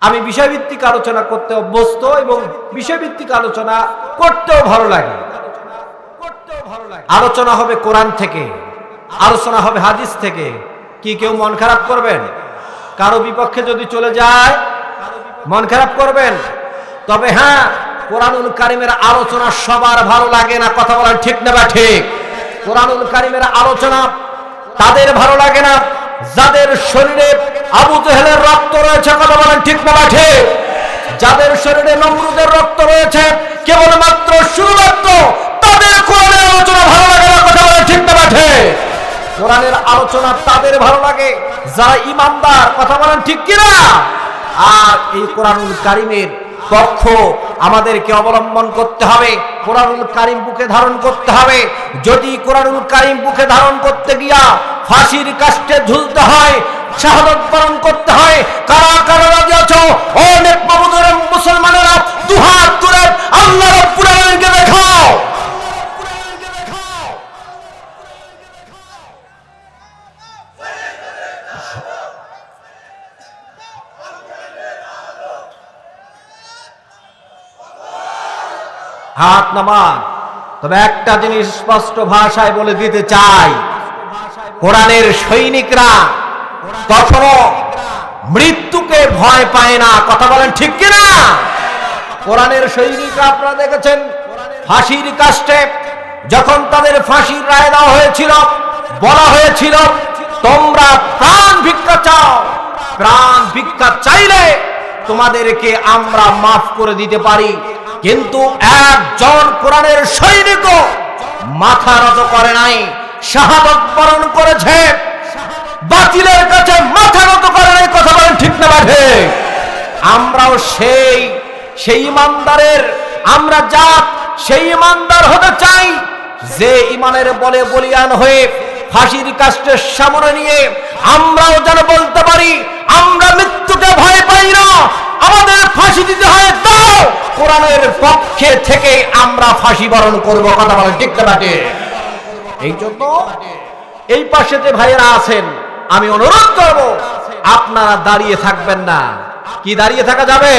আমি বিষয়ভিত্তিক আলোচনা করতে অভ্যস্ত এবং বিষয়ভিত্তিক আলোচনা করতেও ভালো লাগে। আলোচনা হবে কোরআন থেকে, আলোচনা হবে হাদিস থেকে। কি কেউ মন খারাপ করবেন? কারো বিপক্ষে যদি চলে যায় মন খারাপ করবেন? তবে হ্যাঁ, কোরআনুল কারীমের আলোচনা সবার ভালো লাগে না, কথা বলেন ঠিক না বা ঠিক? কোরআনুল কারীমের আলোচনা তাদের ভালো লাগে না যাদের শরীরে আবু জেহেলের রক্ত রয়েছে, কথা বলেন ঠিক না বা ঠিক? যাদের শরীরে নমরুদের রক্ত রয়েছে, কেবলমাত্র শুধুমাত্র তাদের কোরআনের আলোচনা ভালো লাগে না, কথা বলেন ঠিক না বা ঠিক? কোরআনের আলোচনা তাদের ভালো লাগে যারা ঈমানদার, কথা বলেন ঠিক কিনা? আর এই কোরআনুল কারীমের পক্ষ আমাদেরকে অবলম্বন করতে হবে, কোরআনুল কারীম বুকে ধারণ করতে হবে। যদি কোরআনুল কারীম বুকে ধারণ করতে গিয়া ফাঁসির কাষ্ঠে ঝুলতে হয়, শাহাদাত বরণ করতে হয়, কারা কারা রাজি আছো? অনেক মাবুদের মুসলমানেরা দুহাত তুলে আল্লাহ রাব্বুল আলামিনকে দেখাও। হাত নামান। তবে একটা জিনিস স্পষ্ট ভাষায় বলে দিতে চাই, কোরআনের সৈনিকরা কখনো মৃত্যুকে ভয় পায় না, কথা বলেন ঠিক কিনা? কোরআনের সৈনিকরা আপনারা দেখেছেন ফাঁসির কাষ্ঠে যখন তাদের ফাঁসির রায় দেওয়া হয়েছিল, বলা হয়েছিল তোমরা প্রাণ ভিক্ষা চাও, প্রাণ ভিক্ষা চাইলে তোমাদেরকে আমরা মাফ করে দিতে পারি। কিন্তু একজন কোরআনের সৈনিকও মাথা নত করে নাই, শাহাদাত বরণ করেছে, বাতিলের কাছে মাথা নত করে নাই, কথা বলেন ঠিক না বাঠে? আমরাও সেই ঈমানদারের আমরা জাত, সেই ঈমানদার হতে চাই যে ঈমানের বলে বলিয়ান হয়ে ফাঁসির কাষ্ঠের সামনে নিয়ে আমরাও যেন বলতে পারি আমরা মৃত্যুকে ভয় পাই না, আমাদের ফাঁসি দিতে হয় দাও, কোরআনের পক্ষে থেকে আমরা ফাঁসি বরণ করব, কথা বলেন ঠিক না বাঠে? এই জন্য এই পাশে যে ভাইয়েরা আছেন আমি অনুরোধ করব আপনারা দাঁড়িয়ে থাকবেন না। কি দাঁড়িয়ে থাকা যাবে?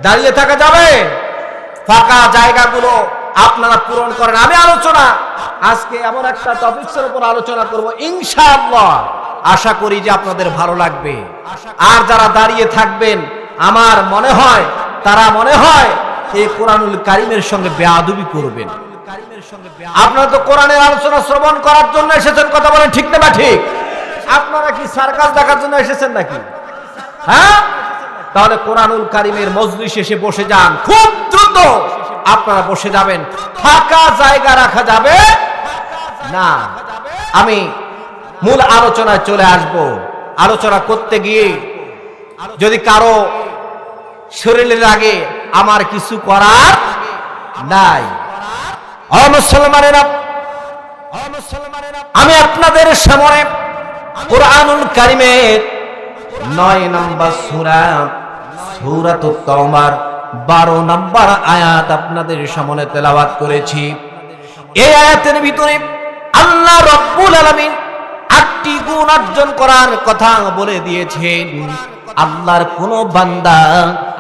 দাঁড়িয়ে থাকা যাবে? ফাঁকা জায়গাগুলো আপনারা পূরণ করেন। আমি আলোচনা আজকে এমন একটা টপিকসের উপর আলোচনা করব, ইনশাআল্লাহ আশা করি যে আপনাদের ভালো লাগবে। আর যারা দাঁড়িয়ে থাকবেন আমার মনে হয় তারা এই কোরআনুল কারীমের সঙ্গে বেয়াদবি করবেন। আপনারা তো কোরআনের আলোচনা শ্রবণ করার জন্য এসেছেন, কথা বলেন ঠিক না বা ঠিক? আপনারা কি সার্কাস দেখার জন্য এসেছেন নাকি? হ্যাঁ, তাহলে কোরআনুল কারীমের মজলিসে এসে বসে যান, খুব দ্রুত আপনারা বসে যাবেন, ফাঁকা জায়গা রাখা যাবে না। আমি মূল আলোচনায় চলে আসব। আলোচনা করতে গিয়ে যদি কারো শরীরে লাগে আমার কিছু করার নাই। মুসলমানেরা, আমি আপনাদের সামনে কোরআনুল কারীমের 9 নম্বর সূরা সূরাতুত তাওবার 12 নম্বর আয়াত আপনাদের সামনে তেলাওয়াত করেছি। এই আয়াতের ভিতরে আল্লাহ রাব্বুল আলামিন 8টি গুণ অর্জন করার কথা বলে দিয়েছেন। আল্লাহর কোন বান্দা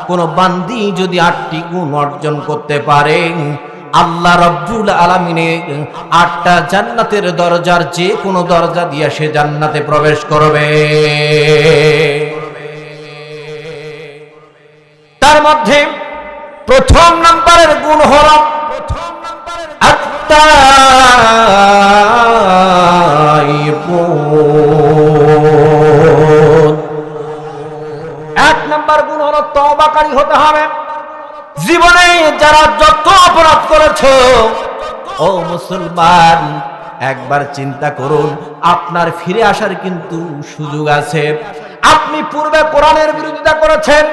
কোন বান্দি যদি 8টি গুণ অর্জন করতে পারে, আল্লাহ রাব্বুল আলামিনের 8টা জান্নাতের দরজার যে কোনো দরজা দিয়ে সে জান্নাতে প্রবেশ করবে। তার মধ্যে প্রথম নম্বরের গুণ হলো এক নম্বর গুণ হলো তওবাকারী হতে হবে। জীবনে যারা যত অপরাধ করেছো ও মুসলমান, একবার চিন্তা করুন, আপনার ফিরে আসার কিন্তু সুযোগ আছে। আপনি পূর্বে কোরআনের বিরোধিতা করেছেন,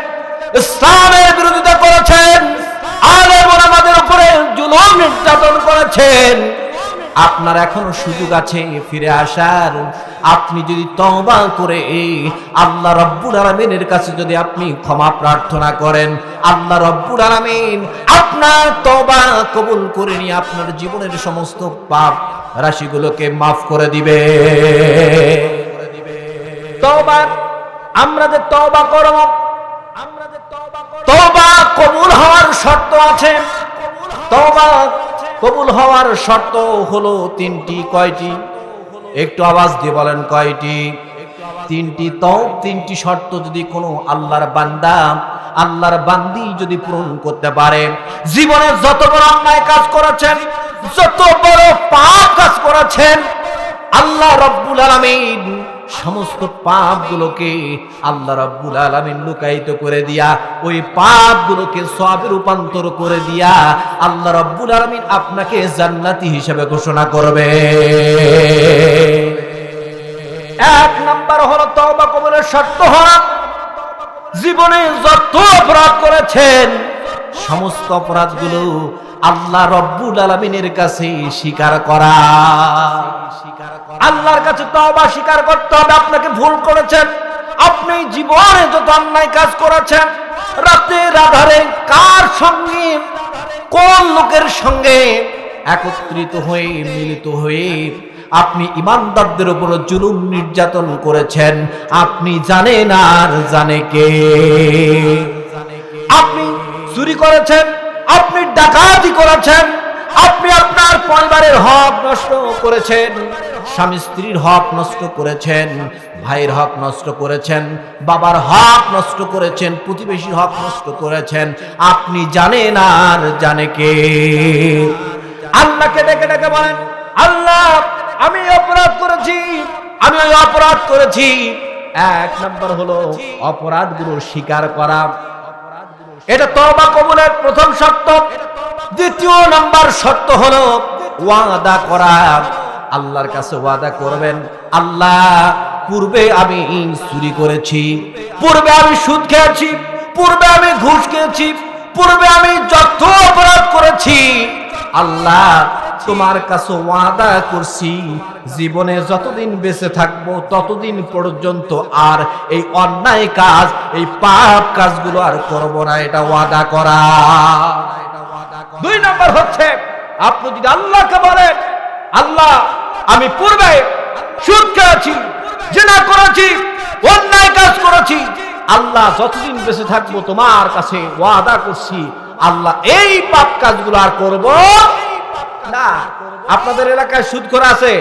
ইসলামের বিরোধিতা করেছেন, আলেম ওলামাদের উপরে জুলুম নির্যাতন করেছেন, আপনার এখনো সুযোগ আছে ফিরে আসার। আপনি যদি তওবা করে আল্লাহ রাব্বুল আলামিনের কাছে যদি আপনি ক্ষমা প্রার্থনা করেন, আল্লাহ রাব্বুল আলামিন আপনার তওবা কবুল করে নিয়ে আপনার জীবনের সমস্ত পাপ রাশিগুলোকে মাফ করে দিবে। তওবা, আমরা যে তওবা করব শর্ত আছে। তওবা কবুল হওয়ার শর্ত হলো তিনটি। কয়টি? একটু আওয়াজ দিয়ে বলেন কয়টি? তিনটি। তিনটি শর্ত যদি কোনো আল্লাহর বান্দা, আল্লাহর বান্দি যদি পূরণ করতে পারে, জীবনে যত বড় অন্যায় কাজ করেছেন, যত বড় পাপ কাজ করেছেন, আল্লাহ রাব্বুল আলামিন সমস্ত পাপগুলোকে আল্লাহ রাব্বুল আলামিন লুকায়িত করে দিয়া, ওই পাপগুলোকে সওয়াবে রূপান্তর করে দিয়া আল্লাহ রাব্বুল আলামিন আপনাকে জান্নাতি হিসেবে ঘোষণা করবে। এক নাম্বার হলো তওবা কবুলের শর্ত হলো জীবনে যত অপরাধ করেছেন সমস্ত অপরাধগুলো আল্লাহ রাব্বুল আলামিনের কাছে স্বীকার করা। আল্লাহর কাছে তওবা স্বীকার করতে হবে আপনাকে ভুল করেছেন। আপনি জীবনে যত অন্যায় কাজ করেছেন, রাতের আধারে কার সঙ্গে, কোন লোকের সঙ্গে একত্রিত হয়ে মিলিত হয়ে আপনি ইমানদারদের উপর জুলুম নির্যাতন করেছেন, আপনি জানেন আর জানে কে। আপনি চুরি করেছেন, আপনি ডাকাতি করেছেন, আপনি আপনার পরিবারের হক নষ্ট করেছেন, স্বামী স্ত্রীর হক নষ্ট করেছেন, ভাইয়ের হক নষ্ট করেছেন, বাবার হক নষ্ট করেছেন, প্রতিবেশীর হক নষ্ট করেছেন, আপনি জানেন আর জানে কে। আল্লাহকে ডেকে ডেকে বলেন, আল্লাহ আমি অপরাধ করেছি, আমি ওই অপরাধ করেছি। এক নাম্বার হলো অপরাধগুলো স্বীকার করা, এটা তওবা কবুলের প্রথম শর্ত। দ্বিতীয় নাম্বার শর্ত হলো ওয়াদা করা। আল্লাহর কাছে ওয়াদা করবেন, আল্লাহ পূর্বে আমি চুরি করেছি, পূর্বে আমি সুদ খেয়েছি, পূর্বে আমি ঘুষ খেয়েছি, পূর্বে আমি যত অপরাধ করেছি, আল্লাহ তোমার কাছে ওয়াদা করছি জীবনে যতদিন বেঁচে থাকবো ততদিন পর্যন্ত আর এই অন্যায় কাজ, এই পাপ কাজগুলো আর করব না, এটা ওয়াদা করা। দুই নাম্বার হচ্ছে আপনি যদি আল্লাহকে বলেন, আল্লাহ আমি পূর্বে সুদ খেয়েছি, জিনা করেছি, অন্যায় কাজ করেছি, আল্লাহ যতদিন বেঁচে থাকবো তোমার কাছে ওয়াদা করছি আল্লাহ এই পাপ কাজগুলো আর করব না। আপনাদের এলাকায় সুদখোর আছে?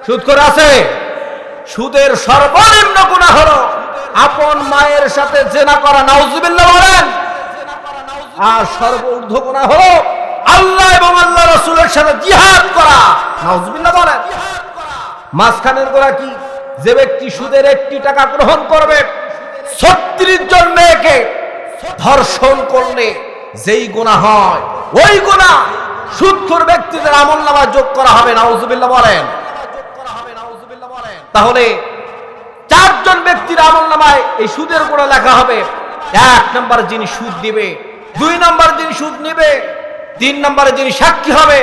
সুদখোর আছে? সুদের সর্বনিম্ন গুনাহ হলো আপন মায়ের সাথে জিনা করা, নাউজুবিল্লাহ বলেন। আর সর্বোর্ধ্ব গুনাহ হলো আল্লাহ এবং আল্লাহ রাসূলের সাথে জিহাদ করা, নাউজুবিল্লাহ বলেন। মাঝখানের গোনা কি? যে ব্যক্তি সুদের 1 টাকা গ্রহণ করবে, 36 জন মেয়েকে ধর্ষণ করলে যেই গুনাহ হয়, ওই গুনাহ সুদখোর ব্যক্তিদের আমলনামায় যোগ করা হবে, নাউজুবিল্লাহ বলেন। তাহলে 4 জন ব্যক্তির আমলনামায় এই সুদের গুনাহ লেখা হবে। 1 নম্বর যিনি সুদ দিবে, 2 নম্বর যিনি সুদ নেবে, 3 নম্বরে যিনি সাক্ষী হবে,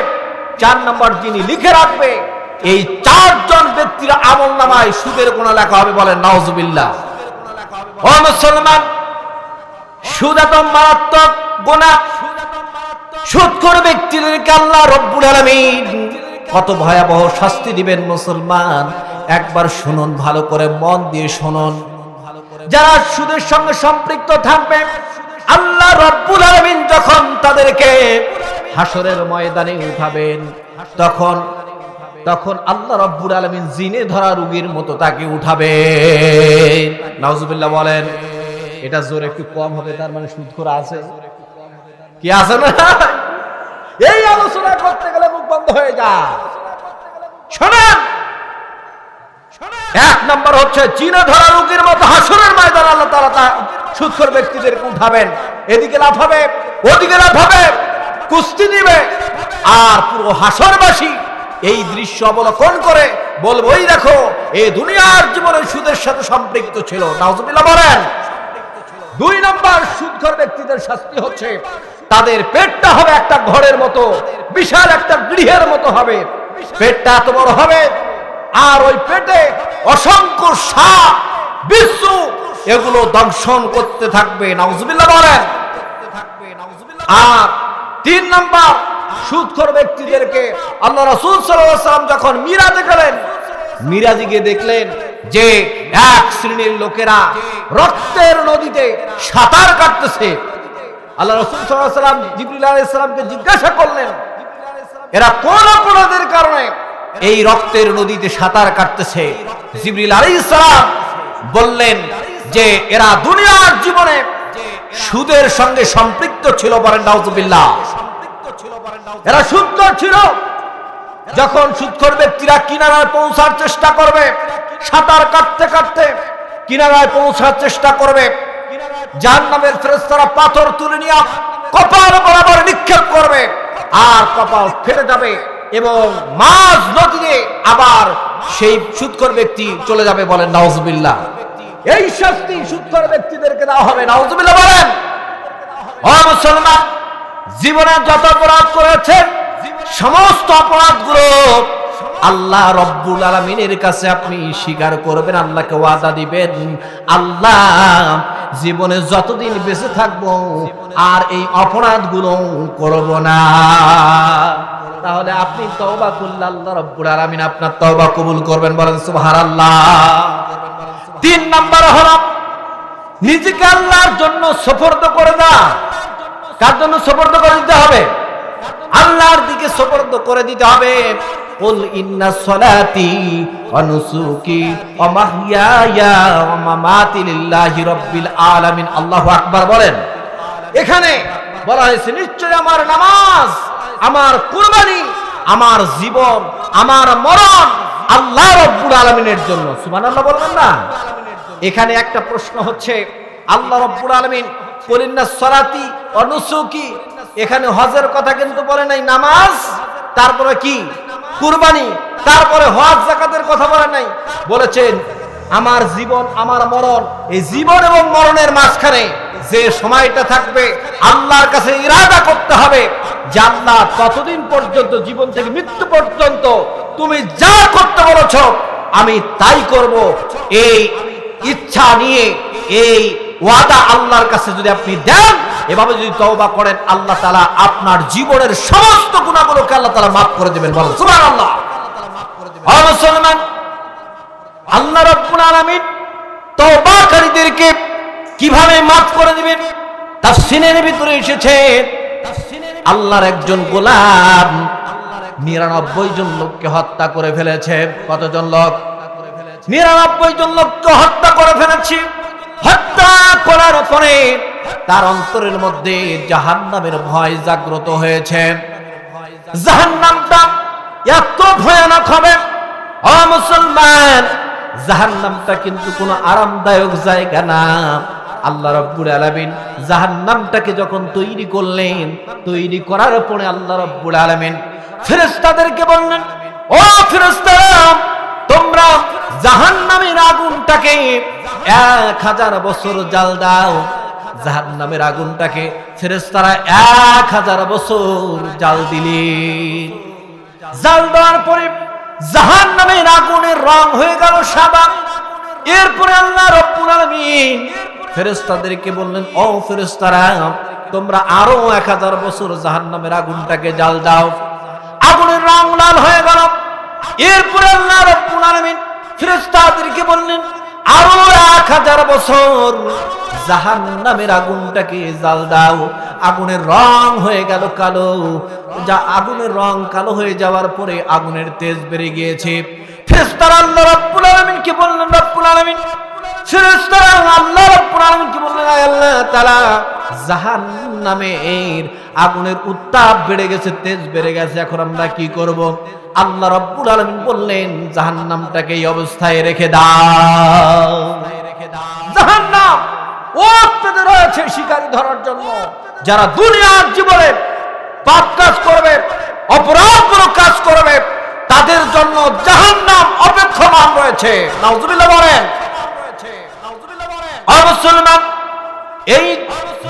4 নম্বর যিনি লিখে রাখবে, এই 4 জন ব্যক্তির আমলনামায় সুদের গুনাহ লেখা হবে, বলেন নাউজুবিল্লাহ। ও মুসলমান, সুদ এত মারাত্মক গুনাহ, সুদখোর ব্যক্তিদেরকে আল্লাহ রাব্বুল আলামিন কত ভয়াবহ শাস্তি দিবেন মুসলমান একবার শুনুন, ভালো করে মন দিয়ে শুনুন। যারা সুদের সঙ্গে সম্পৃক্ত থাকবে, আল্লাহ রাব্বুল আলামিন যখন তাদেরকে হাসরের ময়দানে উঠাবেন, তখন আল্লাহ রাব্বুল আলামিন জিনে ধরা রোগীর মতো তাকে উঠাবেন, নাউজুবিল্লাহ বলেন। এটা জোর একটু কম হবে, তার মানে সুদখোর আছে কি আছে না? এই আলোচনা করতে গেলে মুখ বন্ধ হয়ে যায়। শোনেন, 1 নম্বর হচ্ছে জিনে ধরা রোগীর মতো হাসরের ময়দানে আল্লাহ তাআলা সুদখোর ব্যক্তিদেরকে উঠাবেন, এদিকে লাফাবে ওদিকে লাফাবে, কুস্তি দিবে, আর পুরো হাসরবাসী এই দৃশ্য অবলোকন করে বলবো, ওই দেখো এই দুনিয়ার জীবনে সুদের সাথে সম্পৃক্ত ছিল, নাউজুবিল্লাহ বলেন। 2 নম্বর সুদখোর ব্যক্তিদের শাস্তি হচ্ছে তাদের পেটটা হবে একটা ঘরের মতো, বিশাল একটা গৃহের মতো হবে, পেটটা এত বড় হবে, আর ওই পেটে অসংখ্য সাপ বিচ্ছু এগুলো দংশন করতে থাকবে, নাউজুবিল্লাহ বলেন। আর 3 নম্বর সুদখোর ব্যক্তিদেরকে আল্লাহ রাসূল সাল্লাল্লাহু আলাইহি ওয়াসাল্লাম যখন মিরাজে গেলেন, মিরাজে গিয়ে দেখলেন যে এক শ্রেণীর লোকেরা রক্তের নদীতে সাঁতার কাটতেছে। আল্লাহ রাসূল সাল্লাল্লাহু আলাইহি ওয়াসাল্লাম জিবরিল আলাইহিস সালামকে জিজ্ঞাসা করলেন, এরা কোন অপরাধের কারণে এই রক্তের নদীতে সাঁতার কাটতেছে? জিবরিল আলাইহিস সালাম বললেন যে এরা দুনিয়ার জীবনে সুদের সঙ্গে সম্পৃক্ত ছিল। বলেন নাউযুবিল্লাহ। এরা সুদখোর ছিল। যখন সুদখোর ব্যক্তিরা কিনারায় পৌঁছার চেষ্টা করবে, সাঁতার কাটতে কাটতে কিনারায় পৌঁছার চেষ্টা করবে, জাহান্নামের ফেরেশতারা পাথর তুলে নিয়ে কপাল বরাবর নিক্ষেপ করবে, আর কপাল ফেটে যাবে এবং মাঝ নদীতে আবার সেই সুদখোর ব্যক্তি চলে যাবে। বলেন নাউযুবিল্লাহ। এই শাস্তি সুদখোর ব্যক্তিদেরকে দেওয়া হবে। নাউযুবিল্লাহ বলেন। ও মুসলমান, জীবনে যত অপরাধ করেছেন সমস্ত অপরাধগুলো আল্লাহ রব্বুল আলামিনের কাছে আপনি স্বীকার করবেন, আল্লাহকে ওয়াদা দিবেন, আল্লাহ জীবনে যতদিন বেঁচে থাকবো আর এই অপরাধগুলো করব না। তাহলে আপনি তওবা করলে আল্লাহ রব্বুল আলামিন আপনার তওবা কবুল করবেন। বলেন সুবহানাল্লাহ। 3 নাম্বার হলো নিজেকে আল্লাহর জন্য সুপর্দ করে দাও। কার জন্য সুপর্দ করে দিতে হবে? আল্লাহর দিকে সুপর্দ করে দিতে হবে। কুল ইন্না সলাতি ওয়া নুসুকি ওয়া মাহইয়ায়া ওয়া মামাতি লিল্লাহি রাব্বিল আলামিন। আল্লাহু আকবার বলেন। এখানে বলা হয়েছে নিশ্চয় আমার নামাজ, আমার কুরবানি, আমার জীবন, আমার মরণ আল্লাহ রাব্বুল আলামিনের জন্য। সুবহানাল্লাহ বলবেন না? এখানে একটা প্রশ্ন হচ্ছে, আল্লাহ রাব্বুল আলামিন কুল ইন্না সলাতি ওয়া নুসুকি, এখানে হজের কথা কিন্তু বলে নাই, নামাজ, তারপরে কি কুরবানি, তারপরে হজ যাকাতের কথা বলে নাই। বলেছেন আমার জীবন, আমার মরণ। এই জীবন এবং মরণের মাঝখানে যে সময়টা থাকবে আল্লাহর কাছে ইরাদা করতে হবে যে আল্লাহ ততদিন পর্যন্ত, জীবন থেকে মৃত্যু পর্যন্ত তুমি যা করতে বলেছ আমি তাই করব। এই ইচ্ছা নিয়ে এই ওয়াদা আল্লাহর কাছে যদি আপনি দেন, এভাবে যদি তওবা করেন, আল্লাহ তাআলা আপনার জীবনের সমস্ত গুনাহগুলোকে আল্লাহ তাআলা মাফ করে দেবেন। বলেন সুবহানাল্লাহ। ও মুসলমান, আল্লাহ রাব্বুল আলামিন তওবাকারীদেরকে কিভাবে মাফ করে দিবেন তাফসীরের ভিতরে এসেছে। আল্লাহর একজন গোলাম 99 জন লোককে হত্যা করে ফেলেছে। কতজন লোক? 99 জন লোককে হত্যা করে ফেলেছে। হত্যা করার পরে তার অন্তরের মধ্যে জাহান্নামের ভয় জাগ্রত হয়েছে। জাহান্নামটা এত ভয়ানক হবে, ও মুসলমান, জাহান্নামটা কিন্তু কোনো আরামদায়ক জায়গা না। আল্লাহ রাব্বুল আলামিন জাহান্নামটাকে যখন তৈরি করলেন, তৈরি করার পরে আল্লাহ রাব্বুল আলামিন ফেরেশতাদেরকে বললেন, ও ফেরেশতারা, তোমরা জাহান্নামের আগুনটাকে 1000 বছর জ্বাল দাও। জাহান্নামের আগুনটাকে ফেরেশতারা 1000 বছর জাল দিলেন। জাল দেওয়ার পরে জাহান্নামের আগুনের রং হয়ে গেল সাদা। এরপরে আল্লাহ রাব্বুল আলামিন ফেরেশতাদেরকে বললেন, ও ফেরেশতারা, তোমরা আরো 1000 বছর জাহান্নামের আগুনটাকে জাল দাও। আগুনের রং লাল হয়ে গেল। এরপরে আল্লাহ রাব্বুল আলামিন ফেরেশতাদেরকে বললেন, আরো 1000 বছর জাহান্নামের আগুনটাকে জাল দাও। আগুনের রং হয়ে গেল কালো। যা আগুনের রং কালো হয়ে যাওয়ার পরে আগুনের তেজ বেড়ে গিয়েছে। ফেরেশতারা আল্লাহ রাব্বুল আলামিনকে বললেন, রাব্বুল আলামিন, ফেরেশতারা আল্লাহ রাব্বুল আলামিনকে বললেন, আল্লাহ তাআলা, জাহান্নামের আগুনের উত্তাপ বেড়ে গেছে, তেজ বেড়ে গেছে, এখন আমরা কি করব? আল্লাহ রাব্বুল আলামিন বললেন, জাহান্নামটাকে এই অবস্থায় রেখে দাও। জাহান্নাম ওত পেতে রয়েছে শিকারী ধরার জন্য। যারা দুনিয়ার জীবনে পাপ কাজ করবে, অপরাধমূলক কাজ করবে, তাদের জন্য জাহান্নাম অপেক্ষমান রয়েছে। নাউযুবিল্লাহ বলেন। মুসলমান, এই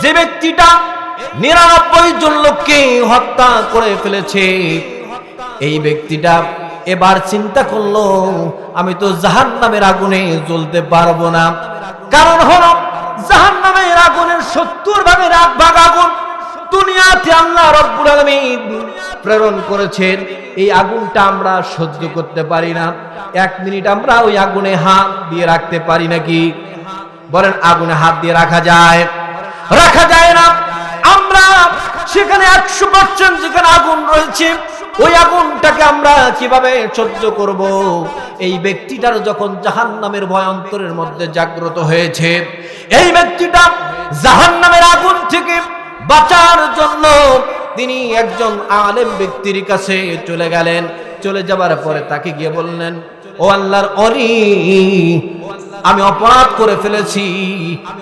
যে ব্যক্তিটা 99 জন লোককে হত্যা করে ফেলেছে, এই ব্যক্তিটা এবার চিন্তা করলো, আমি তো জাহান্নামের আগুনে জ্বলতে পারবো না। কারণ হলো জাহান্নামের আগুনের 70 ভাগের 1 ভাগ আগুন দুনিয়াতে আল্লাহ রাব্বুল আলামিন প্রেরণ করেছেন। এই আগুনটা আমরা সহ্য করতে পারি না। 1 মিনিট আমরা ওই আগুনে হাত দিয়ে রাখতে পারি নাকি? বলেন, আগুনে হাত দিয়ে রাখা যায়? রাখা যায় না। আমরা সেখানে 100% যেখানে আগুন রয়েছে, ওই আগুনটাকে আমরা কিভাবে সহ্য করব? এই ব্যক্তিটার যখন জাহান্নামের ভয় অন্তরের মধ্যে জাগ্রত হয়েছে, এই ব্যক্তিটা জাহান্নামের আগুন থেকে বাঁচার জন্য তিনি একজন আলেম ব্যক্তির কাছে চলে গেলেন। চলে যাবার পরে তাকে গিয়ে বললেন, ও আল্লাহর ওলি, আমি অপরাধ করে ফেলেছি।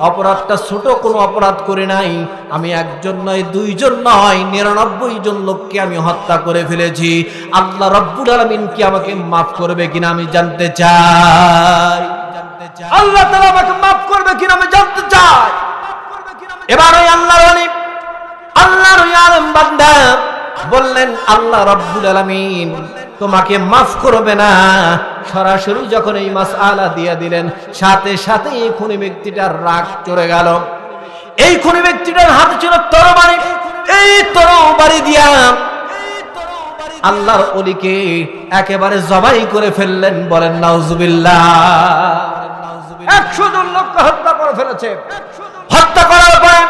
অপরাধটা ছোট কোনো অপরাধ করে নাই। আমি একজন নয়, দুইজন নয়, 99 জন লোককে আমি হত্যা করে ফেলেছি। আল্লাহ রাব্বুল আলামিন কি আমাকে মাফ করবে কিনা আমি জানতে চাই। আল্লাহ তাআলা আমাকে মাফ করবে কিনা আমি জানতে চাই। এবার ওই আল্লাহর ওলি, আল্লাহর ওই আলেম বান্দা বললেন, আল্লাহ রাব্বুল আলামিন তোমাকে মাফ করবে না। সরাসরি যখন এই মাসআলা দিয়ে দিলেন, সাথে সাথে এই খুনি ব্যক্তিটার রাগ চড়ে গেল। এই খুনি ব্যক্তিটার হাতে ছিল তরবারি। এই তরবারি দিয়া আল্লাহর ওলিকে একেবারে জবাই করে ফেললেন। বলেন নাউজুবিল্লাহ। 100 জন লোককে হত্যা করে ফেলেছে। হত্যা করার পরে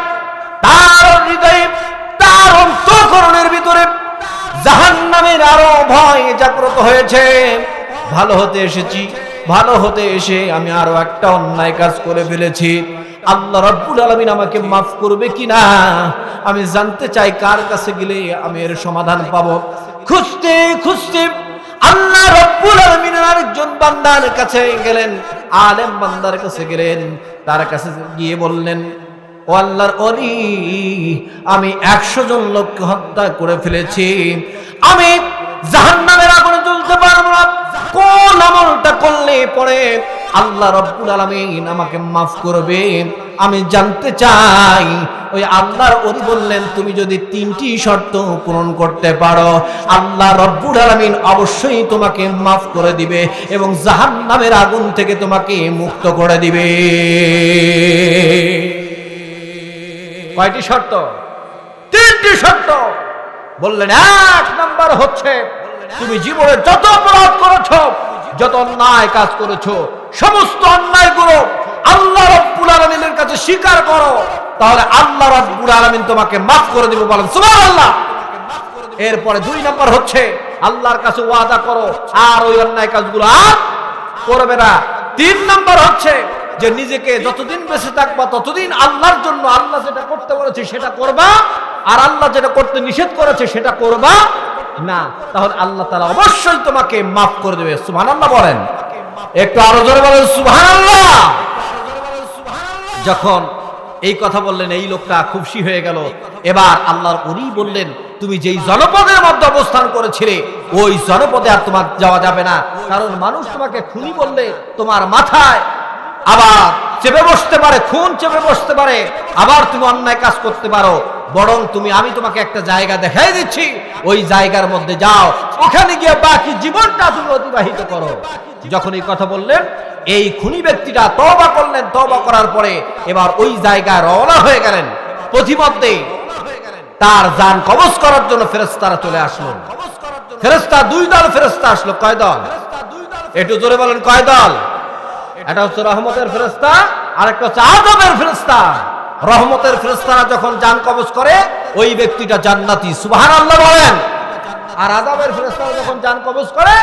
তার হৃদয়ে, তার অন্তঃকরণের ভিতরে জাহান্নামের আরো ভয় জাগ্রত হয়েছে। ভালো হতে এসেছি, ভালো হতে এসে আমি আরো একটা অন্যায় কাজ করে ফেলেছি। আল্লাহ রাব্বুল আলামিন আমাকে মাফ করবে কিনা আমি জানতে চাই। কার কাছে গেলে আমি এর সমাধান পাবো? খুঁজতে খুঁজতে আল্লাহ রাব্বুল আলামিনের আরেকজন বান্দার কাছে গেলেন, আলেম বান্দার কাছে গেলেন। তার কাছে গিয়ে বললেন, ও আল্লাহর ওলি, আমি 100 জন লোককে হত্যা করে ফেলেছি। আমি জাহান্নামের আগুনে জ্বলতে পারবো না। কোন আমলটা করলে পরে আল্লাহ রাব্বুল আলামিন আমাকে মাফ করবে আমি জানতে চাই। ওই আল্লাহর ওলি বললেন, তুমি যদি 3টি শর্ত পূরণ করতে পারো, আল্লাহ রাব্বুল আলামিন অবশ্যই তোমাকে মাফ করে দিবে এবং জাহান্নামের আগুন থেকে তোমাকে মুক্ত করে দিবে। কয়টি শর্ত? 3টি শর্ত। বললেন, 1 নাম্বার হচ্ছে তুমি জীবনে যত অপরাধ করেছো, যত অন্যায় কাজ করেছো, সমস্ত অন্যায়গুলো আল্লাহ রাব্বুল আলামিনের কাছে স্বীকার করো, তাহলে আল্লাহ রাব্বুল আলামিন তোমাকে মাফ করে দিবে। বলেন সুবহানাল্লাহ। এরপরে 2 নাম্বার হচ্ছে আল্লাহর কাছে ওয়াদা করো আর ওই অন্যায় কাজগুলো আর করবে না। 3 নাম্বার হচ্ছে যে নিজেকে যতদিন বেঁচে থাকবা ততদিন আল্লাহর জন্য আল্লাহ যেটা করতে বলেছে সেটা করবা, আর আল্লাহ যেটা করতে নিষেধ করেছে সেটা করবা না। তাহলে আল্লাহ তাআলা অবশ্যই তোমাকে মাফ করে দেবে। সুবহানাল্লাহ বলেন, একটু আরো জোরে বলেন সুবহানাল্লাহ। যখন এই কথা বললেন, এই লোকটা খুশি হয়ে গেল। এবার আল্লাহর ওলি বললেন, তুমি যেই জনপদের মধ্যে অবস্থান করেছিলে ওই জনপদে আর তোমার যাওয়া যাবে না, কারণ মানুষ তোমাকে খুনি বললে তোমার মাথায় আবার চেপে বসতে পারে, খুন চেপে বসতে পারে, আবার তুমি অন্যায় কাজ করতে পারো। বরং আমি তোমাকে একটা জায়গা দেখাই দিচ্ছি, ওই জায়গার মধ্যে যাও, ওখানে গিয়ে বাকি জীবনটা তুমি অতিবাহিত করো। যখন এই কথা বললেন, এই খুনি ব্যক্তিটা তওবা করলেন। তওবা করার পরে এবার ওই জায়গায় রওনা হয়ে গেলেন। পথিমধ্যে তার জান কবজ করার জন্য ফেরেশতারা চলে আসলো। ফেরেশতা 2 দল ফেরেশতা আসলো। কয় দল? একটু জোরে বলেন, কয় দল? এটা হচ্ছে রহমতের ফেরেশতা, আর একটা হচ্ছে আযাবের ফেরেশতা। রহমতের ফেরেশতারা যখন জান কবজ করে ওই ব্যক্তিটা জান্নাতি। সুবহানাল্লাহ বলেন। আর আযাবের ফেরেশতারা যখন জান কবজ করে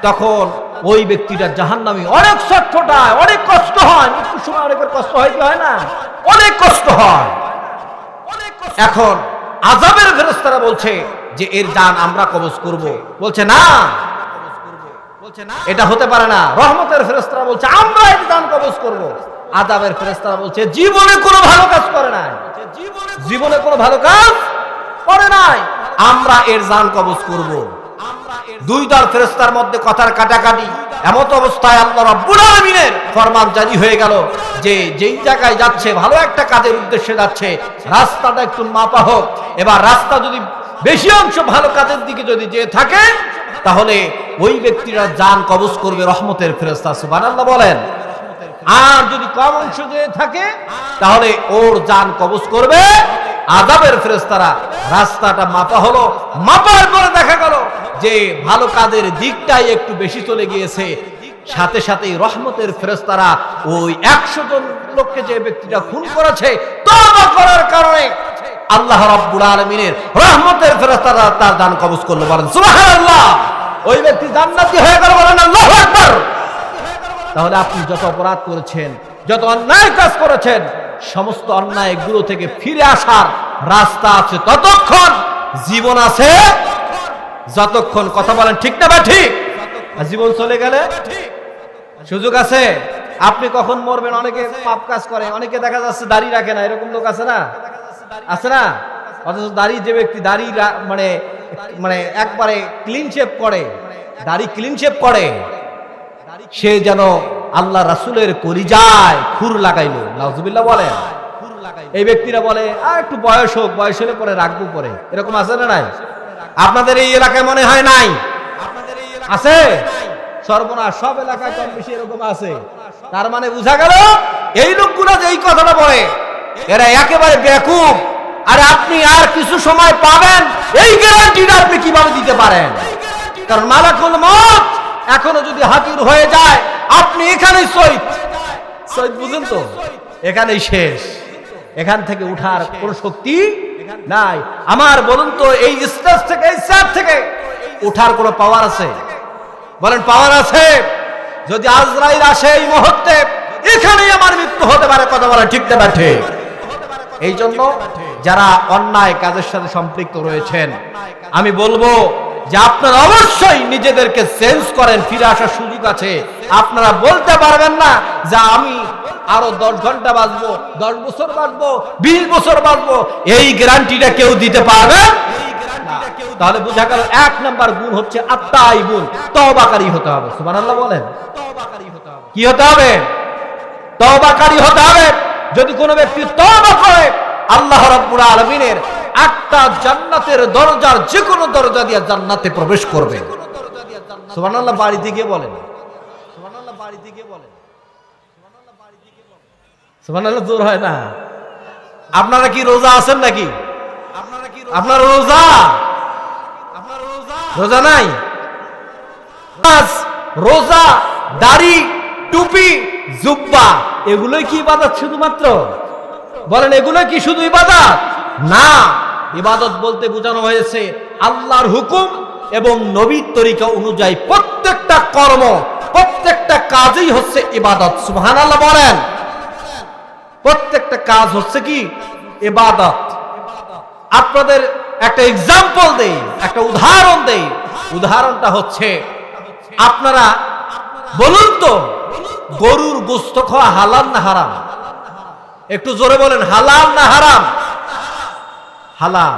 তখন ওই ব্যক্তিটা জাহান্নামী। অনেক ছটফটায়, অনেক কষ্ট হয়। মৃত্যুর সময় অনেকের কষ্ট হয় কি হয় না? অনেক কষ্ট হয়। এখন আযাবের ফেরেশতারা বলছে যে এর জান আমরা কবজ করব। বলছে না, এটা হতে পারে না। রহমতের ফেরেশতারা বলছে আমরা এর জান কবজ করব। আযাবের ফেরেশতারা বলছে জীবনে কোনো ভালো কাজ করে নাই, জীবনে কোনো ভালো কাজ করে নাই, আমরা এর জান কবজ করব। 2 দল ফেরেশতার মধ্যে কথার কাটাকাটি। এমত অবস্থায় আল্লাহ রাব্বুল আলামিনের ফরমান জারি হয়ে গেল যে যেই জায়গায় যাচ্ছে, ভালো একটা কাজের উদ্দেশ্যে যাচ্ছে, রাস্তাটা একটু মাপা হোক। এবার রাস্তা যদি বেশি অংশ ভালো কাজের দিকে যদি যেয়ে থাকে তাহলে ওই ব্যক্তিরা জান কবজ করবে রহমতের ফেরেশতা। সুবহানাল্লাহ বলেন। আর যদি কম অংশ যেয়ে থাকে তাহলে ওর জান কবজ করবে আযাবের ফেরেশতারা। রাস্তাটা মাপা হলো। মাপার পরে দেখা গেল যে ভালো কাজের দিকটাই একটু বেশি চলে গিয়েছে। সাথে সাথেই রহমতের ফেরেশতারা ওই 100 জন লোককে যে ব্যক্তিটা খুন করেছে তওবা করার কারণে আল্লাহ রাব্বুল আলামিনের রহমতের ফেরেশতারা তার দান কবজ করলো, বলেন সুবহানাল্লাহ। ওই ব্যক্তি জান্নাতি হয়ে গেল, বলেন আল্লাহু আকবার। তাহলে আপনি যত অপরাধ করেছেন, যত অন্যায় কাজ করেছেন, সমস্ত অন্যায়গুলো থেকে ফিরে আসার রাস্তা আছে ততক্ষণ, জীবন আছে যতক্ষণ। কথা বলেন ঠিক না বা ঠিক? জীবন চলে গেলে সুযোগ আছে। আপনি কখন মরবেন? অনেকে পাপ কাজ করে, অনেকে দেখা যাচ্ছে দাড়ি রাখে না, এরকম লোক আছে না? আছে না? অথচ দাড়ি, যে ব্যক্তি দাড়ি মানে মানে একবারে ক্লিন শেভ করে, দাড়ি ক্লিন শেভ করে, সে যেন আল্লাহ রাসূলের কলিজায় খুর লাগাইলো। নাউজুবিল্লাহ বলেন। এই ব্যক্তিরা বলে আর একটু বয়স হোক, বয়স হলে পরে রাখবো পরে, এরকম আছে না নাই? আপনাদের এই এলাকায় মনে হয় নাই? আছে? সর্বনাশ, সব এলাকায় কম বেশি এরকম আছে। তার মানে বোঝা গেল এই লোকগুলো যে এই কথাটা বলে এরা একেবারে বেকুব। আর আপনি আর কিছু সময় পাবেন, এই গ্যারান্টিটা আপনি কিভাবে দিতে পারেন? কারণ মালাকুল মউত এখনো যদি হাজির হয়ে যায়, আপনি এখানেই শহীদ। শহীদ বুঝেন তো? এখানেই শেষ, এখান থেকে উঠার কোন শক্তি নাই। আমার বলুন তো, এই স্টেজ থেকে, এই স্যার থেকে উঠার কোন পাওয়ার আছে? বলেন পাওয়ার আছে? যদি আজরাইল আসে এই মুহূর্তে, এখানেই আমার মৃত্যু হতে পারে। কথা বলে ঠিক না ঠিক? এই জন্য যারা অন্যায় কাজের সাথে সম্পৃক্ত রয়েছেন, আমি বলবো যে আপনারা অবশ্যই নিজেদেরকে চেঞ্জ করেন, ফিরে আসার সুযোগ আছে। আপনারা বলতে পারবেন না যে আমি আরো 10 ঘন্টা বাঁচবো, 10 বছর বাঁচবো, 20 বছর বাঁচবো, এই গ্যারান্টিটা কেউ দিতে পারবে না। তাহলে বোঝা গেল 1 নাম্বার গুণ হচ্ছে আত্মাইবুন, তওবাকারী হতে হবে। সুবহানাল্লাহ বলেন। কি হতে হবে? তওবাকারী হতে হবে। যদি কোনো ব্যক্তি তওবা করে, আল্লাহ রাব্বুল আলামিনের 8টা জান্নাতের দরজার যে কোনো দরজা দিয়ে জান্নাতে প্রবেশ করবে। সুবহানাল্লাহ বাড়িতে গিয়ে বলেন, সুবহানাল্লাহ বাড়িতে গিয়ে বলেন, সুবহানাল্লাহ জোর হয় না? আপনারা কি রোজা আছেন নাকি? আপনার রোজা? রোজা নাই? রোজা, দাড়ি, টুপি, জুব্বা, এগুলোই কি ইবাদত শুধুমাত্র? বলেন এগুলো কি শুধু ইবাদত? না, ইবাদত বলতে বোঝানো হয়েছে আল্লাহর হুকুম এবং নবীর তরিকা অনুযায়ী প্রত্যেকটা কর্ম, প্রত্যেকটা কাজই হচ্ছে ইবাদত। সুবহানাল্লাহ বলেন। প্রত্যেকটা কাজ হচ্ছে কি? ইবাদত। আপনাদের একটা এক্সাম্পল দেই, একটা উদাহরণ দেই। উদাহরণটা হচ্ছে, আপনারা বলুন তো, গরুর গোশত খাওয়া হালাল না হারাম? একটু জোরে বলেন, হালাল না হারাম? হালাল।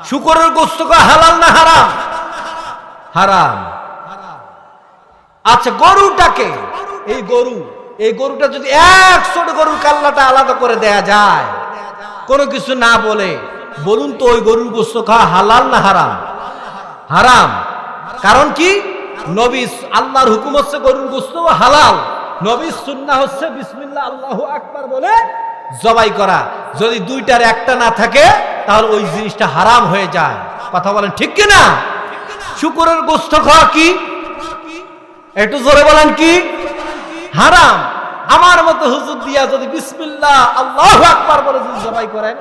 শুকরের গোশত খাওয়া হালাল না হারাম? হারাম। আচ্ছা, গরুটাকে, এই গরুটা যদি 100টা গরুর কাল্লাটা আলাদা করে দেয়া যায়, কোনো কিছু না বলে, বলুন তো ওই গরুর গোশত খাওয়া হালাল না হারাম? হারাম। কারণ কি? নবী, আল্লাহর হুকুম হচ্ছে গরুর গোশত হালাল, নবীর সুন্নাহ হচ্ছে বিসমিল্লাহ আল্লাহু আকবার বলে জবাই করা। যদি দুইটার একটা না থাকে, তাহলে ওই জিনিসটা হারাম হয়ে যায়। কথা বলেন ঠিক কি না? শুকরের গোশত খাওয়া কি? একটু জোরে বলেন, কি? হারাম। আমার মতো হুজুর দিয়া যদি বিসমিল্লাহ আল্লাহু আকবার বলে যদি জবাই করেন,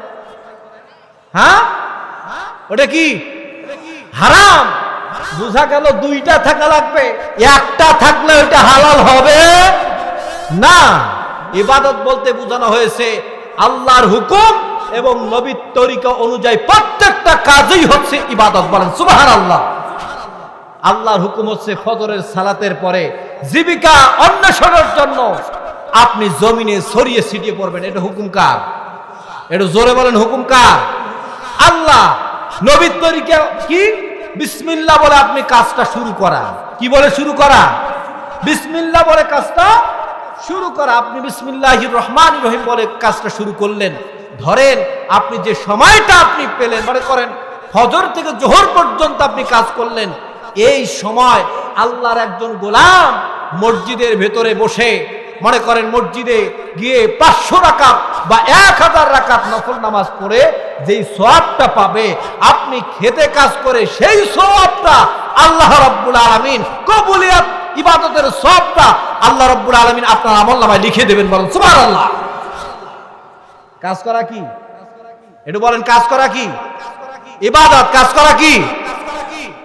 হ্যাঁ, ওটা কি? হারাম। বুঝা গেল দুইটা থাকা লাগবে, একটা থাকলে ওইটা হালাল হবে না। ইবাদত বলতে বোঝানো হয়েছে আল্লাহর হুকুম এবং নবীর তরিকা অনুযায়ী প্রত্যেকটা কাজই হচ্ছে ইবাদত। বলেন সুবহানাল্লাহ। আল্লাহর হুকুম হচ্ছে ফজরের সালাতের পরে জীবিকা অন্বেষণের জন্য আপনি জমিনে ছড়িয়ে ছিটিয়ে পড়বেন। এটা হুকুম কার? এটা জোরে বলেন, হুকুম কার? আল্লাহ। নবীর তরিকা কি? বিসমিল্লাহ বলে আপনি কাজটা শুরু করা। কি বলে শুরু করা? বিসমিল্লাহ বলে কাজটা শুরু করা। আপনি বিসমিল্লাহির রহমানির রহিম বলে কাজটা শুরু করলেন। ধরেন আপনি যে সময়টা আপনি পেলেন, মনে করেন ফজর থেকে জোহর পর্যন্ত আপনি কাজ করলেন, এই সময় আল্লাহর একজন গোলাম মসজিদের ভেতরে বসে, মনে করেন মসজিদে গিয়ে 500 রাকাত বা 1000 রাকাত নফল নামাজ পড়ে যেই সওয়াবটা পাবে, আপনি খেতে কাজ করে সেই সওয়াবটা আল্লাহ রাব্বুল আলামিন, কবুলিয়াত ইবাদতের সওয়াবটা আল্লাহ রাব্বুল আলামিন আপনার আমলনামায় লিখে দেবেন। বলেন সুবহানাল্লাহ। কাজ করা কি? একটু বলেন, কাজ করা কি ইবাদত? কাজ করা কি?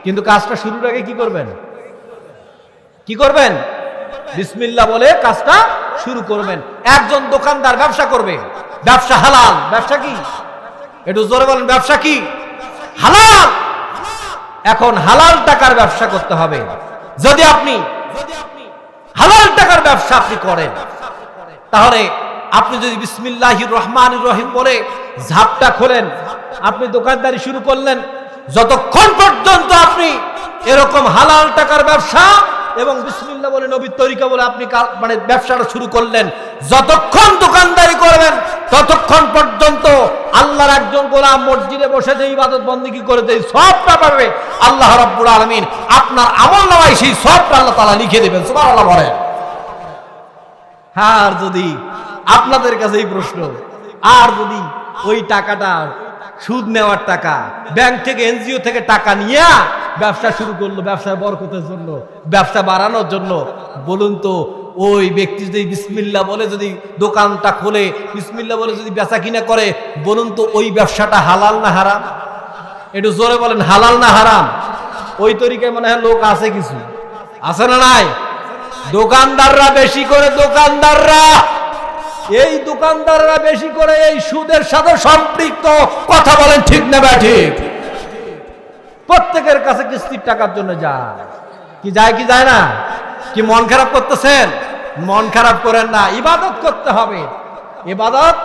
কিন্তু কাজটা শুরুর আগে কি করবেন? কি করবেন? বিসমিল্লাহ বলে কাজটা শুরু করবেন। একজন দোকানদার ব্যবসা করবে, ব্যবসা হালাল। ব্যবসা কি? একটু জোরে বলেন, ব্যবসা কি? হালাল। এখন হালাল টাকার ব্যবসা করতে হবে। যদি আপনি হালাল টাকার ব্যবসা আপনি করেন, তাহলে আপনি যদি বিসমিল্লাহির রহমানির রহিম বলে ঝাপটা খোলেন, আপনি দোকানদারি শুরু করলেন, যতক্ষণ পর্যন্ত আপনি এরকম হালাল টাকার ব্যবসা এবং বিসমিল্লাহ বলে নবীর তরিকা বলে আপনি মানে ব্যবসাটা শুরু করলেন, যতক্ষণ দোকানদারি করবেন ততক্ষণ পর্যন্ত আল্লাহর একজন গোলাম মসজিদে বসে যে ইবাদত বন্দেগী করে যে সবটা পাবে আল্লাহ রাব্বুল আলামিন আপনার আমলনামায় সেই সবটা আল্লাহ তাআলা লিখে দেবেন। সুবহানাল্লাহ বলেন। আর যদি আপনাদের কাছে এই প্রশ্ন, আর যদি ওই টাকাটা সুদ নেওয়ার টাকা, ব্যাংক থেকে এনজিও থেকে টাকা নিয়ে ব্যবসা শুরু করলো, ব্যবসার বরকতের জন্য, ব্যবসা বাড়ানোর জন্য, বলুন তো ওই ব্যক্তি যদি বিসমিল্লাহ বলে যদি দোকানটা খোলে, বিসমিল্লাহ বলে যদি বেচা কিনা করে, বলুন তো ওই ব্যবসাটা হালাল না হারাম? একটু জোরে বলেন, হালাল না হারাম? ওই তরিকায় মনে হয় লোক আছে, কিছু আছে না নাই? দোকানদাররা বেশি করে, এই দোকানদাররা বেশি করে এই সুদের সাথে সম্পৃক্ত। কথা বলেন ঠিক না ঠিক? প্রত্যেকের কাছে কিস্তির টাকার জন্য যায় কি, যায় কি যায় না? কি মন খারাপ করতেছেন? মন খারাপ করেন না, ইবাদত করতে হবে, ইবাদত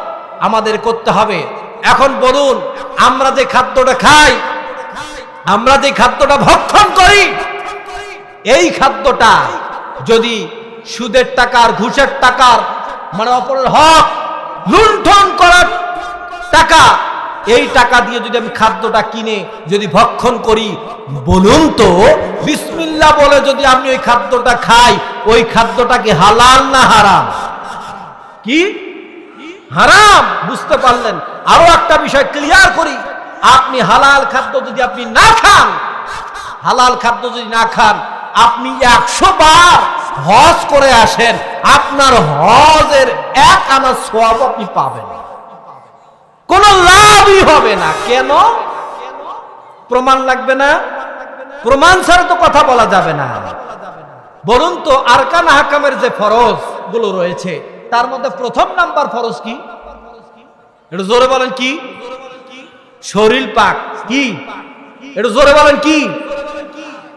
আমাদের করতে হবে। এখন বলুন, আমরা যে খাদ্যটা খাই, আমরা যে খাদ্যটা ভক্ষণ করি, এই খাদ্যটা যদি সুদের টাকার, ঘুষের টাকার, মানে অপরের হক লুণ্ঠন করার টাকা, এই টাকা দিয়ে যদি আমি খাদ্যটা কিনে যদি ভক্ষণ করি, বলুন তো বিসমিল্লাহ বলে যদি আমি ওই খাদ্যটা খাই, ওই খাদ্যটা কি হালাল না হারাম? কি হারাম? বুঝতে পারলেন? আরো একটা বিষয় ক্লিয়ার করি, আপনি হালাল খাদ্য যদি আপনি না খান, হালাল খাদ্য যদি না খান, আপনি 100 বার হজ করে আসেন, আপনার হজের 1 আনা সওয়াব আপনি পাবেন, কোনো লাভই হবে না। কেন? প্রমাণ লাগবে না? প্রমাণ ছাড়া তো কথা বলা যাবে না। বলুন তো আরকান আহকামের যে ফরজ গুলো রয়েছে, তার মধ্যে প্রথম নাম্বার ফরজ কি? একটু জোরে বলেন কি? শরীর পাক। কি? একটু জোরে বলেন কি?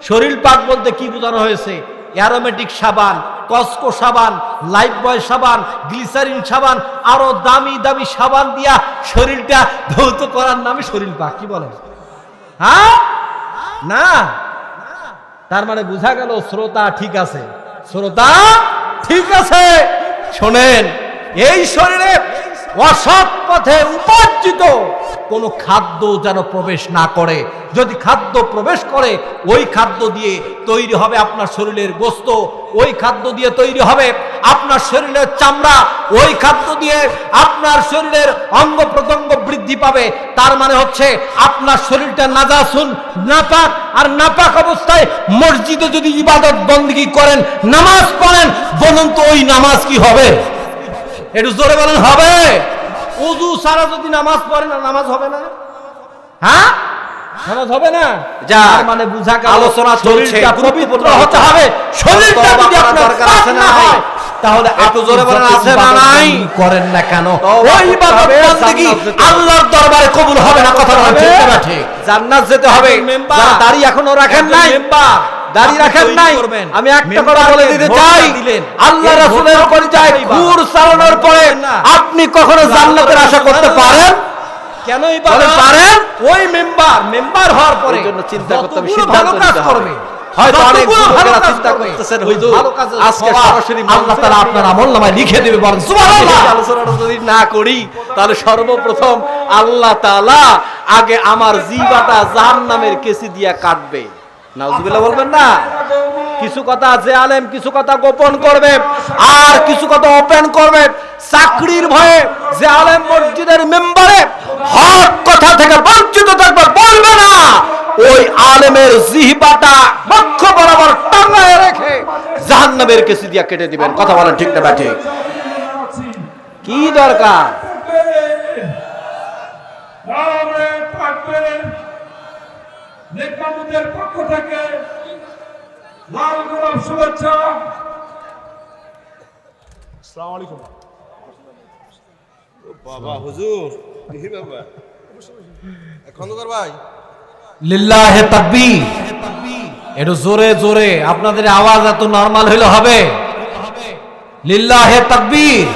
শরীর পাক বলতে কি বোঝানো হয়েছে? অ্যারোমেটিক সাবান, কসকো সাবান, লাইফ বয় সাবান, গ্লিসারিন সাবান, আরো দামি দামি সাবান দিয়া শরীরটা ধৌত করার নামে শরীর পাক। কি বলেন? হ্যাঁ না, তার মানে বোঝা গেল শ্রোতা ঠিক আছে, শ্রোতা ঠিক আছে। শোনেন, এই শরীরে অসৎ পথে উপার্জিত কোনো খাদ্য যেন প্রবেশ না করে। যদি খাদ্য প্রবেশ করে, ওই খাদ্য দিয়ে তৈরি হবে আপনার শরীরের গোস্ত, ওই খাদ্য দিয়ে তৈরি হবে আপনার শরীরের চামড়া, ওই খাদ্য দিয়ে আপনার শরীরের অঙ্গ প্রত্যঙ্গ বৃদ্ধি পাবে। তার মানে হচ্ছে আপনার শরীরটা নাজাসুন, নাপাক, আর নাপাক অবস্থায় মসজিদে যদি ইবাদত বন্দেগী করেন, নামাজ পড়েন, বলুন তো ওই নামাজ কি হবে? একটু জোরে বলেন, হবে? ওযু ছাড়া যদি নামাজ পড়ে না, নামাজ হবে না? হ্যাঁ, নামাজ হবে না। যার মানে বুঝা গেল আলোচনা চলছে, পবিত্র হতে হবে। শরীরটা যদি আপনার দরকার আছে না হয়, তাহলে একটু জোরে বলেন আছে না নাই? করেন না কেন? ওই ইবাদত বন্দেগী আল্লাহর দরবারে কবুল হবে না। কথা বলেন ঠিক না ঠিক? জান্নাত যেতে হবে। যারা দাড়ি এখনো রাখেন নাই, দাড়ি রাখেন নাই, আমি একটা কথা বলে দিতে চাই, আল্লাহ রাসূলের পরিচয় ঘুর চালানোর পরে আপনি কখনো জান্নাতের আশা করতে পারেন? কেন পারেন? ওই মেম্বার হওয়ার পরে চিন্তা করতে হবে, সিদ্ধান্ত নিতে হবে। হয়তো অনেক যুবকেরা চিন্তা করতেছেন হুজুর আজকে সরাসরি আল্লাহ তাআলা আপনার আমলনামায় লিখে দেবে, বলেন সুবহানাল্লাহ। আলোচনাটা যদি না করি, তাহলে সর্বপ্রথম আল্লাহ তাআলা আগে আমার জিহ্বাটা জাহান্নামের কেসি দিয়া কাটবে। নাউজুবিল্লাহ বলবেন না? কিছু কথা যে আলেম কিছু কথা গোপন করবে, আর কিছু কথা ওপেন করবে। চাকরির ভয়ে যে আলেম মসজিদের মেম্বারে হক কথা থেকে বঞ্চিত থাকবে, বলবে না, ওই আলেমের জিহ্বাটা বক্ষ বরাবর টাঙায় রেখে জাহান্নামের কেসি দিয়া কেটে দিবেন। কথা বলেন ঠিক না ঠিক? কি দরকার? নেকমামুদের পক্ষ থেকে লাল গোলাপ শুভেচ্ছা। আসসালামু আলাইকুম। বাবা হুজুর বাবা খন্দকার ভাই লিল্লাহে তাকবীর। একটু জোরে জোরে, আপনাদের আওয়াজ এত নরমাল হইলে হবে? লিল্লাহে তাকবীর।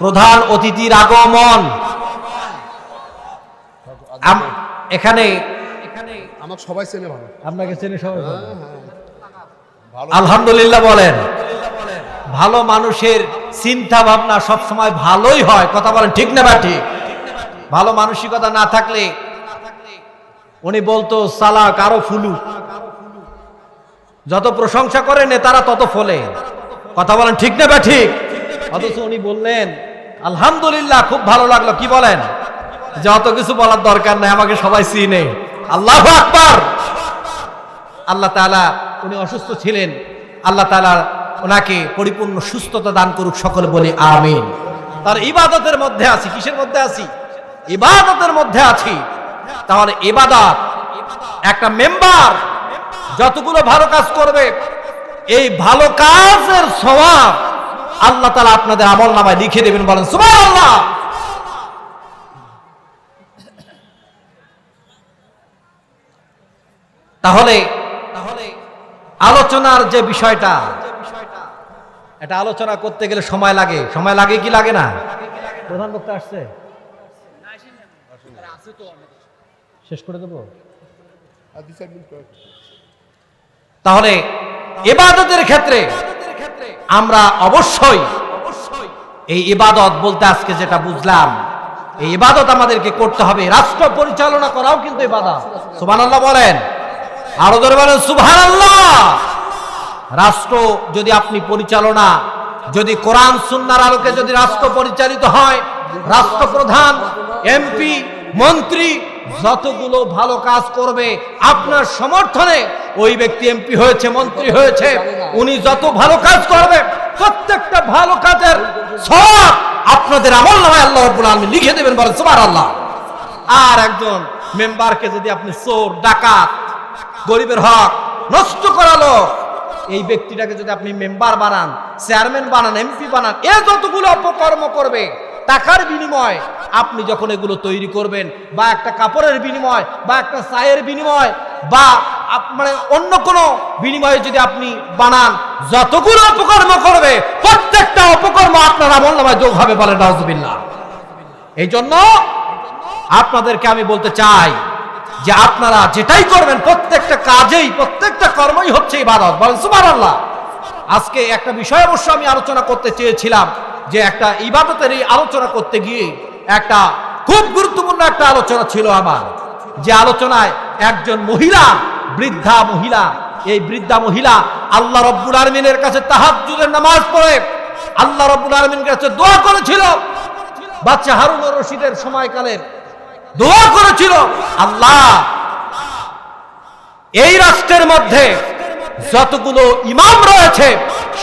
প্রধান অতিথির আগমন। এখানে আমাকে সবাই চেনে ভালো। আপনাকে চেনে সবাই? আলহামদুলিল্লাহ বলেন। ভালো মানুষের চিন্তা ভাবনা সব সময় ভালোই হয়, কথা বলেন ঠিক না? বা ঠিক। ভালো মানসিকতা না থাকলে উনি বলতো সালাক আরো ফুলু। যত প্রশংসা করে নেতারা তত ফলে, কথা বলেন ঠিক না? বা ঠিক। অথচ উনি বললেন আলহামদুলিল্লাহ, খুব ভালো লাগলো। কি বলেন? যে অত কিছু বলার দরকার নাই, আমাকে সবাই চিনে। আল্লাহু আকবার। আল্লাহ তাআলা, উনি অসুস্থ ছিলেন, আল্লাহ তাআলা ওনাকে পরিপূর্ণ সুস্থতা দান করুক, সকলে বলি আমিন। তার ইবাদতের মধ্যে আছি। কিসের মধ্যে আছি? ইবাদতের মধ্যে আছি। তাহলে ইবাদত, একটা মেম্বার যতগুলো ভালো কাজ করবে, এই ভালো কাজের সওয়াব আল্লাহ তাআলা আপনাদের আমলনামায় লিখে দেবেন। বলেন সুবহানাল্লাহ। তাহলে আলোচনার যে বিষয়টা, এটা আলোচনা করতে গেলে সময় লাগে। সময় লাগে কি লাগে না? প্রধান বক্তা আসছে, শেষ করে দেব। তাহলে ইবাদতের ক্ষেত্রে আমরা অবশ্যই এই ইবাদত বলতে আজকে যেটা বুঝলাম, এই ইবাদত আমাদেরকে করতে হবে। রাষ্ট্র পরিচালনা করাও কিন্তু ইবাদত। সুবহানাল্লাহ বলেন, আরো জোরে বলেন সুবহানাল্লাহ। রাষ্ট্র যদি আপনি পরিচালনা, যদি কোরআন সুন্নাহর আলোকে যদি রাষ্ট্র পরিচালিত হয়, রাষ্ট্রপ্রধান, এমপি, মন্ত্রী যতগুলো ভালো কাজ করবে আপনার সমর্থনে, ওই ব্যক্তি এমপি হয়েছে, মন্ত্রী হয়েছে, উনি যত ভালো কাজ করবে প্রত্যেকটা ভালো কাজের সওয়াব আপনাদের আমলনামায় আল্লাহ রাব্বুল আলামিন লিখে দেবেন। বলেন সুবহানাল্লাহ। আর একজন মেম্বারকে যদি আপনি চোর, ডাকাত, গরিবের হক নষ্ট করালো, এই ব্যক্তিটাকে যদি আপনি মেম্বার বানান, চেয়ারম্যান বানান, এমপি বানান, এ যতগুলো অপকর্ম করবে, টাকার বিনিময় আপনি যখন এগুলো তৈরি করবেন, বা একটা কাপড়ের বিনিময়, বা একটা চায়ের বিনিময়, বা মানে অন্য কোনো বিনিময়ে যদি আপনি বানান, যতগুলো অপকর্ম করবে প্রত্যেকটা অপকর্ম আপনার আমলনামায় যোগ হবে। বলেন নাউজুবিল্লাহ। এই জন্য আপনাদেরকে আমি বলতে চাই যে আপনারা যেটাই করবেন প্রত্যেকটা কাজেই, প্রত্যেকটা কর্মই হচ্ছে ইবাদত। বলেন সুবহানাল্লাহ। আজকে একটা বিষয় অবশ্য আমি আলোচনা করতে চেয়েছিলাম, যে একটা ইবাদতের এই আলোচনা করতে গিয়ে একটা খুব গুরুত্বপূর্ণ একটা আলোচনা ছিল আমার, যে আলোচনায় একজন মহিলা, বৃদ্ধা মহিলা, এই বৃদ্ধা মহিলা আল্লাহ রাব্বুল আলামিনের কাছে তাহাজ্জুদের নামাজ পড়ে আল্লাহ রাব্বুল আলামিনের কাছে দোয়া করেছিল। বাচ্চা হারুন আর রশিদের সময়কালের দোয়া করেছিল, আল্লাহ এই রাষ্ট্রের মধ্যে যতগুলো ইমাম রয়েছে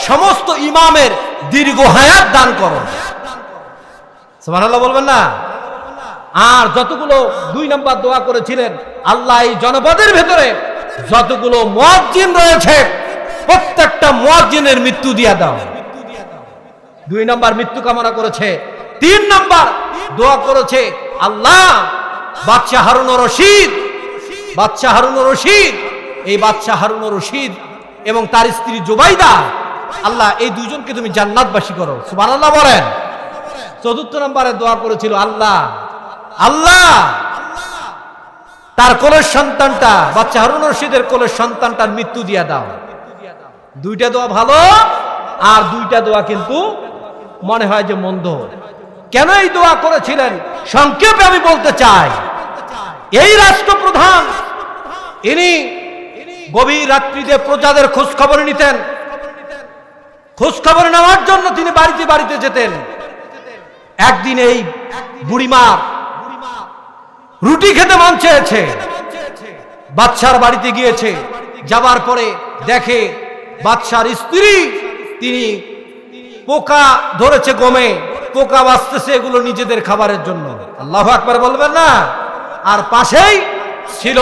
সমস্ত ইমামের দীর্ঘ হায়াত দান করো। সুবহানাল্লাহ বলবেন না? আর যতগুলো, 2 নম্বর দোয়া করেছিলেন, আল্লাহ এই জনপদের ভেতরে যতগুলো মুয়াজ্জিন রয়েছে প্রত্যেকটা মুয়াজ্জিনের মৃত্যু দিয়া দাও। 2 নম্বর মৃত্যু কামনা করেছে। 3 নম্বর দোয়া করেছে, আল্লাহ বাদশা হারুন আর রশিদ, বাদশা হারুন আর রশিদ, এই বাদশা হারুন আর রশিদ এবং তার স্ত্রী জুবাইদা, আল্লাহ এই দুজনকে তুমি জান্নাতবাসী করো। সুবহানাল্লাহ বলেন। 4 নম্বরে দোয়া করেছিল, আল্লাহ আল্লাহ তার কোলের সন্তানটা, বাদশা হারুন আর রশিদের কোলের সন্তানটার মৃত্যু দিয়া দাও। 2টা দোয়া ভালো, আর 2টা দোয়া কিন্তু মনে হয় যে মন্দ। কেন এই দোয়া করেছিলেন সংক্ষেপে আমি বলতে চাই। এই রাষ্ট্রপ্রধান, ইনি গভীর রাত্রিতে প্রজাদের খোঁজ খবর নিতেন। খোঁজ খবর নেওয়ার জন্য তিনি বাড়িতে বাড়িতে যেতেন। একদিন এই বুড়িমা রুটি খেতে মন চেয়েছে, বাদশার বাড়িতে গিয়েছে। যাবার পরে দেখে বাদশার স্ত্রী, তিনি পোকা ধরেছে গমে, পোকা বাঁচতেছে, এগুলো নিজেদের খাবারের জন্য। আল্লাহু আকবার বলবেন না? আর পাশেই ছিল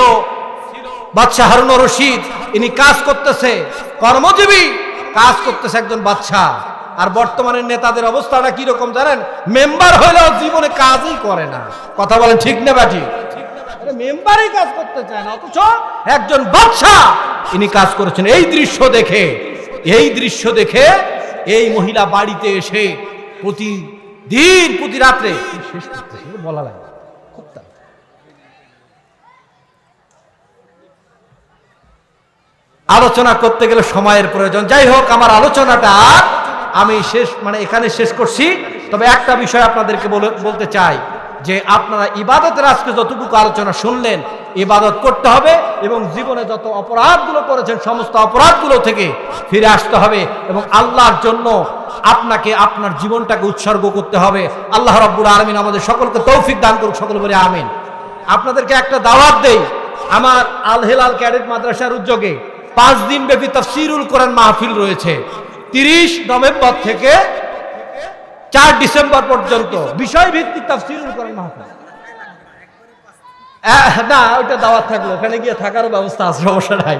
বাদশাহ হারুন রশিদ, ইনি কাজ করতেছে, কর্মজীবী কাজ করতেছে একজন বাদশাহ। আর বর্তমানে নেতাদের অবস্থাটা কি রকম জানেন? মেম্বার হইলেও জীবনে কাজই করে না। কথা বলেন ঠিক না বাটি? মেম্বারই কাজ করতে চায় না, অথচ একজন বাদশাহ ইনি কাজ করেছেন। এই দৃশ্য দেখে এই মহিলা বাড়িতে এসে প্রতিদিন প্রতি রাত্রে শেষ করতেছে, বলা লাগে খুব তাড়াতাড়ি। আলোচনা করতে গেলে সময়ের প্রয়োজন। যাই হোক, আমার আলোচনাটা আমি এখানে শেষ করছি। তবে একটা বিষয় আপনাদেরকে বলতে চাই যে আপনারা ইবাদতের আজকে যতটুকু আলোচনা শুনলেন, ইবাদত করতে হবে এবং জীবনে যত অপরাধগুলো করেছেন সমস্ত অপরাধগুলো থেকে ফিরে আসতে হবে এবং আল্লাহর জন্য আপনাকে আপনার জীবনটাকে উৎসর্গ করতে হবে। আল্লাহ রাব্বুল আলামিন আমাদের সকলকে তৌফিক দান করুক, সকলে বলে আমিন। আপনাদেরকে একটা দাওয়াত দেই, আমার আল হেলাল ক্যাডেট মাদ্রাসার উদ্যোগে 5 দিন ব্যাপী তাফসীরুল কোরআন মাহফিল রয়েছে। 30 নভেম্বর থেকে 4 ডিসেম্বর পর্যন্ত বিষয়ভিত্তিক তাফসীরুল কোরআন মাহফিল। না, ওইটা দাওয়াত থাকলো, ওখানে গিয়ে থাকারও ব্যবস্থা আছে, সমস্যা নাই।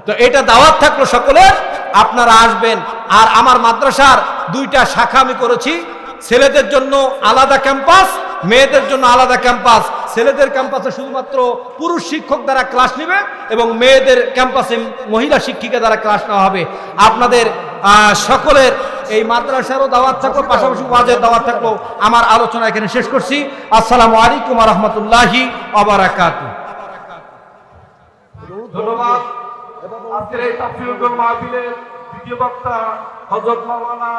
তো এটা দাওয়াত থাকলো সকলের, আপনারা আসবেন। আর আমার মাদ্রাসার 2টা শাখা আমি করেছি, ছেলেদের জন্য আলাদা ক্যাম্পাস, মেয়েদের জন্য আলাদা ক্যাম্পাস। ছেলেদের ক্যাম্পাসে শুধুমাত্র পুরুষ শিক্ষক দ্বারা ক্লাস নেবে এবং মেয়েদের ক্যাম্পাসে মহিলা শিক্ষিকা দ্বারা ক্লাস নেওয়া হবে। আপনাদের সকলের এই মাদ্রাসারও দাওয়াত থাকলো, পাশাপাশি ওয়াজের দাওয়াত থাকলো। আমার আলোচনা এখানে শেষ করছি। আসসালামু আলাইকুম ওয়া রাহমাতুল্লাহি ওয়া বারাকাতুহু। ধন্যবাদ। আজকের এই তাফসীরুল কোরআন মাহফিলের দ্বিতীয় বক্তা হযরত মাওলানা